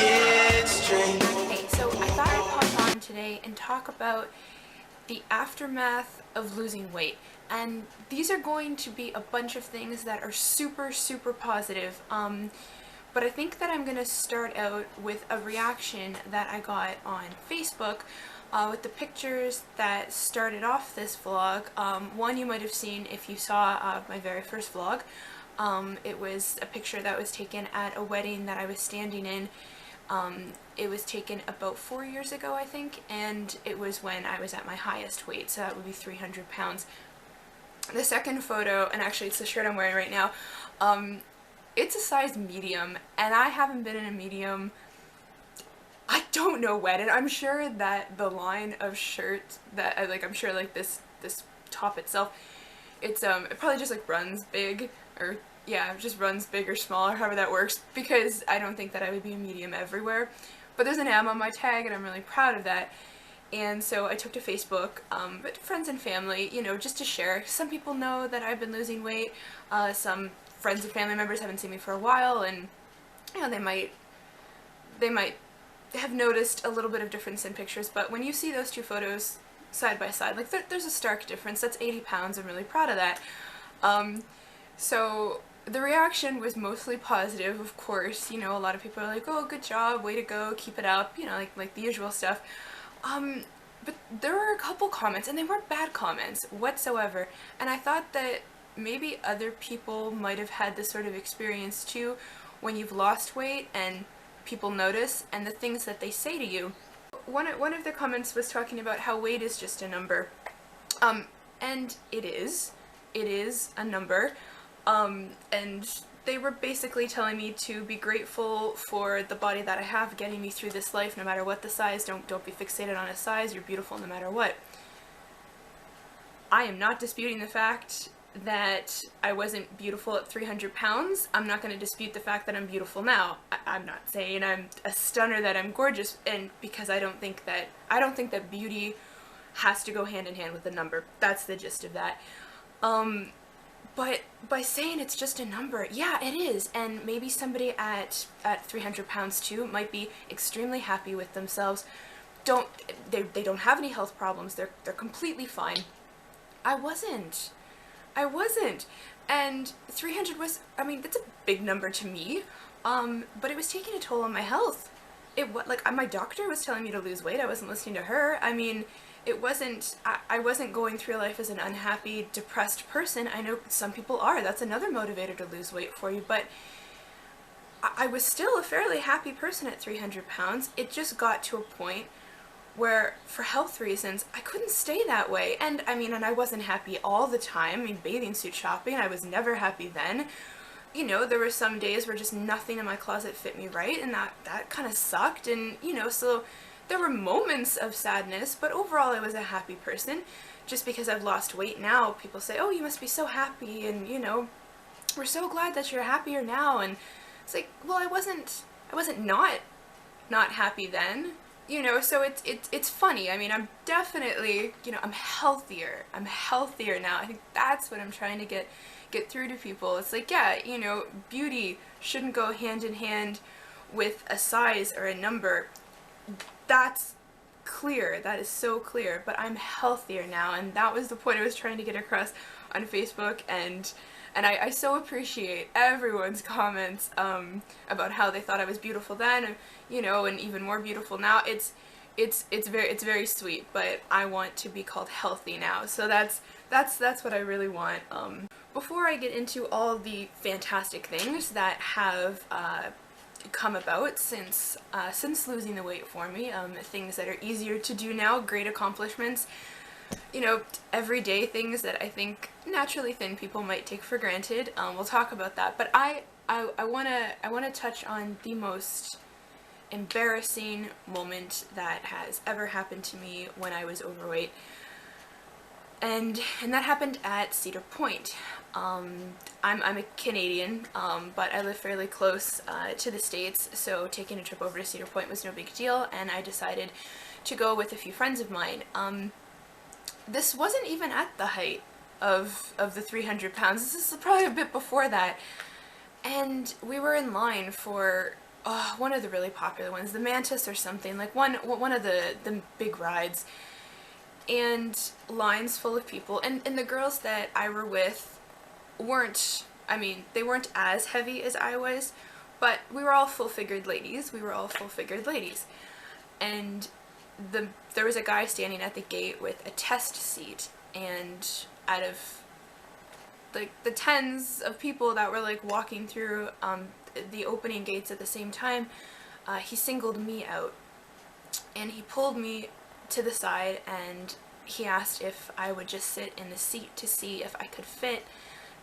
get straight. Hey, so I thought I'd pop on today and talk about the aftermath of losing weight. And these are going to be a bunch of things that are super, super positive. But I think that I'm going to start out with a reaction that I got on Facebook with the pictures that started off this vlog. One you might have seen if you saw my very first vlog. It was a picture that was taken at a wedding that I was standing in. It was taken about 4 years ago, I think, and it was when I was at my highest weight, so that would be 300 pounds. The second photo, and actually it's the shirt I'm wearing right now, it's a size medium, and I haven't been in a medium, I don't know when, and I'm sure that the line of shirts that, I'm sure like this top itself, it probably just like runs big, or yeah, it just runs big or small, or however that works, because I don't think that I would be a medium everywhere. But there's an M on my tag, and I'm really proud of that. And so I took to Facebook, but friends and family, you know, just to share. Some people know that I've been losing weight. Some friends and family members haven't seen me for a while, and you know, they might have noticed a little bit of difference in pictures. But when you see those two photos side by side, like there's a stark difference. That's 80 pounds. I'm really proud of that. So the reaction was mostly positive, of course. You know, a lot of people are like, oh, good job, way to go, keep it up, you know, like the usual stuff. But there were a couple comments, and they weren't bad comments whatsoever, and I thought that maybe other people might have had this sort of experience too, when you've lost weight and people notice, and the things that they say to you. One of the comments was talking about how weight is just a number, and it is a number. And they were basically telling me to be grateful for the body that I have getting me through this life, no matter what the size. Don't be fixated on a size. You're beautiful no matter what. I am not disputing the fact that I wasn't beautiful at 300 pounds. I'm not going to dispute the fact that I'm beautiful now. I'm not saying I'm a stunner, that I'm gorgeous, and because I don't think that beauty has to go hand in hand with a number. That's the gist of that. But by saying it's just a number, yeah, it is, and maybe somebody at 300 pounds too might be extremely happy with themselves. They don't have any health problems. They're completely fine. I wasn't, and 300 was, I mean, that's a big number to me. But it was taking a toll on my health. My doctor was telling me to lose weight. I wasn't listening to her. I mean, I wasn't going through life as an unhappy, depressed person. I know some people are. That's another motivator to lose weight for you. But I was still a fairly happy person at 300 pounds. It just got to a point where, for health reasons, I couldn't stay that way. And I mean, and I wasn't happy all the time. I mean, bathing suit shopping, I was never happy then. You know, there were some days where just nothing in my closet fit me right, and that kind of sucked. And, you know, so there were moments of sadness, but overall I was a happy person. Just because I've lost weight now, people say, oh, you must be so happy, and, you know, we're so glad that you're happier now. And it's like, well, I wasn't not happy then, you know. So it's funny. I mean, I'm definitely, you know, I'm healthier now. I think that's what I'm trying to get through to people. It's like, yeah, you know, beauty shouldn't go hand in hand with a size or a number. That's clear. That is so clear. But I'm healthier now, and that was the point I was trying to get across on Facebook. And I so appreciate everyone's comments about how they thought I was beautiful then, you know, and even more beautiful now. It's very sweet. But I want to be called healthy now. So that's what I really want. Before I get into all the fantastic things that have come about since losing the weight for me, things that are easier to do now, great accomplishments, you know, everyday things that I think naturally thin people might take for granted. We'll talk about that, but I wanna touch on the most embarrassing moment that has ever happened to me when I was overweight. And that happened at Cedar Point. I'm a Canadian, but I live fairly close to the States, so taking a trip over to Cedar Point was no big deal, and I decided to go with a few friends of mine. This wasn't even at the height of the 300 pounds. This is probably a bit before that. And we were in line for one of the really popular ones, the Mantis or something, like one of the big rides, and lines full of people, and the girls that I were with weren't, I mean, they weren't as heavy as I was, but we were all full-figured ladies. And there was a guy standing at the gate with a test seat, and out of like the tens of people that were like walking through the opening gates at the same time, he singled me out, and he pulled me to the side, and he asked if I would just sit in the seat to see if I could fit,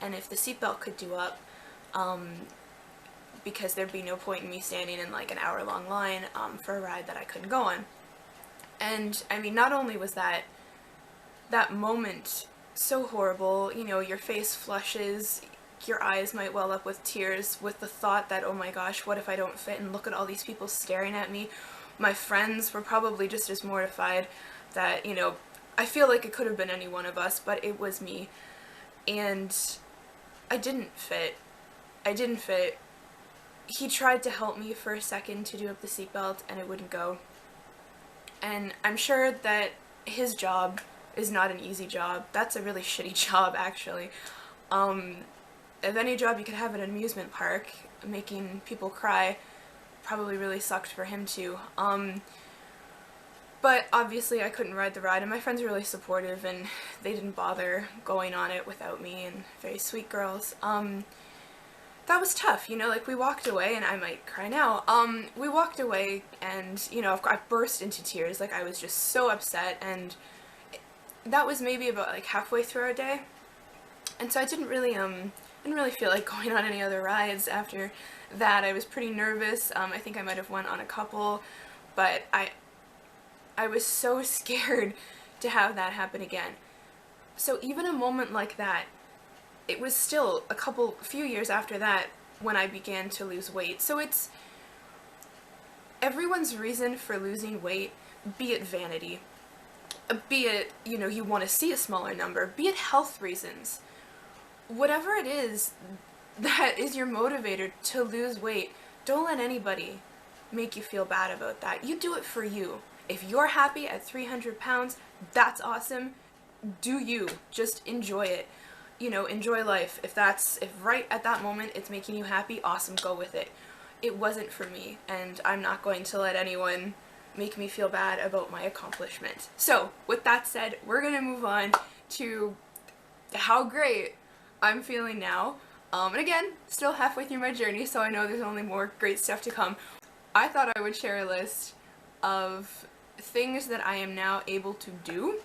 and if the seatbelt could do up, because there'd be no point in me standing in like an hour-long line for a ride that I couldn't go on. And I mean, not only was that moment so horrible, you know, your face flushes, your eyes might well up with tears with the thought that, oh my gosh, what if I don't fit, and look at all these people staring at me. My friends were probably just as mortified that, you know, I feel like it could have been any one of us, but it was me. And I didn't fit. He tried to help me for a second to do up the seatbelt, and it wouldn't go. And I'm sure that his job is not an easy job. That's a really shitty job, actually. If any job you could have at an amusement park, making people cry, probably really sucked for him too. But obviously I couldn't ride the ride, and my friends were really supportive, and they didn't bother going on it without me, and very sweet girls. That was tough, you know, like we walked away, and I might cry now. We walked away, and, you know, I burst into tears, like I was just so upset, and that was maybe about like halfway through our day. And so I didn't really feel like going on any other rides after that. I was pretty nervous. I think I might have went on a couple, but I was so scared to have that happen again. So even a moment like that, it was still a few years after that when I began to lose weight. So it's everyone's reason for losing weight, be it vanity, be it, you know, you want to see a smaller number, be it health reasons. Whatever it is that is your motivator to lose weight, don't let anybody make you feel bad about that. You do it for you. If you're happy at 300 pounds, that's awesome. Do you. Just enjoy it. You know, enjoy life. If right at that moment it's making you happy, awesome, go with it. It wasn't for me, and I'm not going to let anyone make me feel bad about my accomplishment. So, with that said, we're gonna move on to how great I'm feeling now. And again, still halfway through my journey, so I know there's only more great stuff to come. I thought I would share a list of things that I am now able to do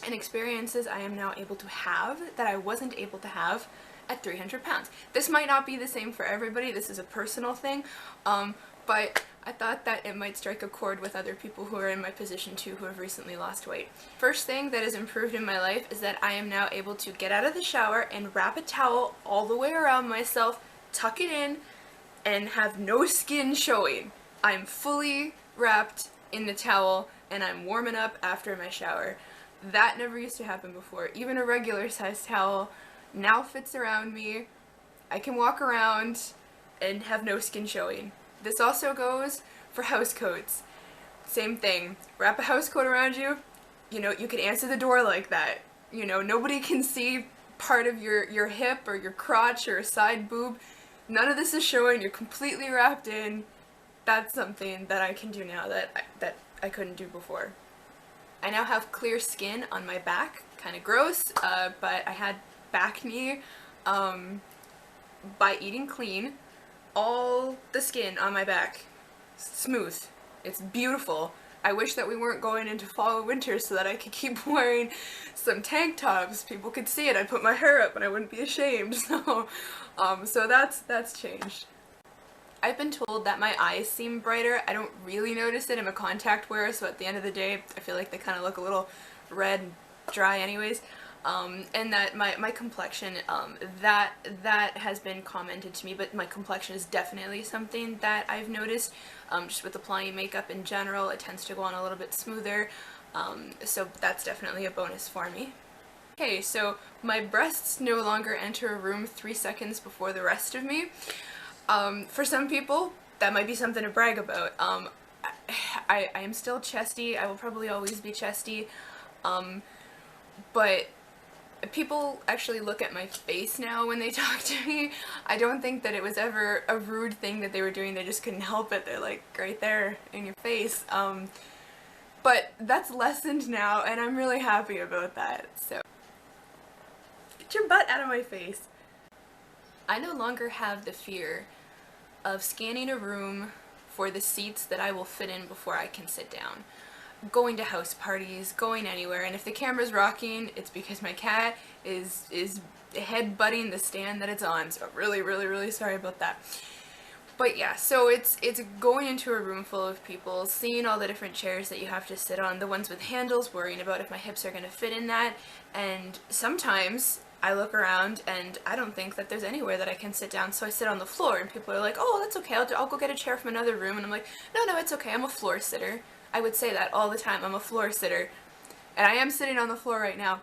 and experiences I am now able to have that I wasn't able to have at 300 pounds. This might not be the same for everybody, this is a personal thing, but I thought that it might strike a chord with other people who are in my position too, who have recently lost weight. First thing that has improved in my life is that I am now able to get out of the shower and wrap a towel all the way around myself, tuck it in, and have no skin showing. I'm fully wrapped in the towel, and I'm warming up after my shower. That never used to happen before. Even a regular sized towel now fits around me. I can walk around and have no skin showing. This also goes for house coats. Same thing. Wrap a house coat around you, you know, you can answer the door like that. You know, nobody can see part of your hip or your crotch or a side boob. None of this is showing. You're completely wrapped in. That's something that I can do now that I couldn't do before. I now have clear skin on my back. Kind of gross, but I had back knee by eating clean. All the skin on my back, smooth. It's beautiful. I wish that we weren't going into fall and winter so that I could keep wearing some tank tops. People could see it. I'd put my hair up and I wouldn't be ashamed. So that's changed. I've been told that my eyes seem brighter. I don't really notice it. I'm a contact wearer, so at the end of the day, I feel like they kind of look a little red and dry anyways. And that my complexion, that has been commented to me, but my complexion is definitely something that I've noticed. Just with applying makeup in general, it tends to go on a little bit smoother, so that's definitely a bonus for me. Okay, so my breasts no longer enter a room 3 seconds before the rest of me. For some people, that might be something to brag about. I am still chesty. I will probably always be chesty. But people actually look at my face now when they talk to me. I don't think that it was ever a rude thing that they were doing. They just couldn't help it. They're like right there in your face. But that's lessened now, and I'm really happy about that. So get your butt out of my face. I no longer have the fear of scanning a room for the seats that I will fit in before I can sit down. Going to house parties, going anywhere, and if the camera's rocking, it's because my cat is head-butting the stand that it's on, so I'm really sorry about that. But yeah, so it's going into a room full of people, seeing all the different chairs that you have to sit on, the ones with handles, worrying about if my hips are going to fit in that, and sometimes I look around and I don't think that there's anywhere that I can sit down, so I sit on the floor, and people are like, oh, that's okay, I'll go get a chair from another room, and I'm like, no, it's okay, I'm a floor sitter. I would say that all the time, I'm a floor sitter, and I am sitting on the floor right now.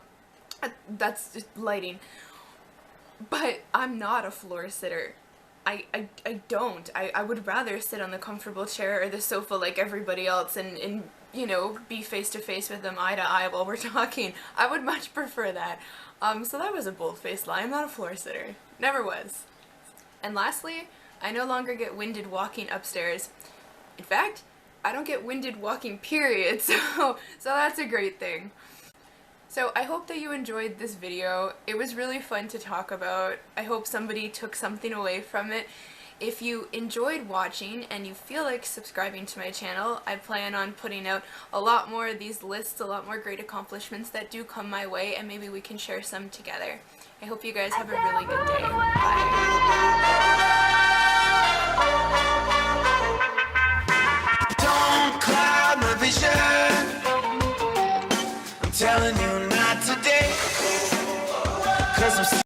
That's just lighting. But I'm not a floor sitter. I don't. I would rather sit on the comfortable chair or the sofa like everybody else and you know, be face to face with them eye to eye while we're talking. I would much prefer that. So that was a bold-faced lie. I'm not a floor sitter. Never was. And lastly, I no longer get winded walking upstairs. In fact, I don't get winded walking, period, so that's a great thing. So I hope that you enjoyed this video. It was really fun to talk about. I hope somebody took something away from it. If you enjoyed watching and you feel like subscribing to my channel, I plan on putting out a lot more of these lists, a lot more great accomplishments that do come my way, and maybe we can share some together. I hope you guys have a really good day. Bye. Don't cloud my vision. I'm telling you not today, 'cause I'm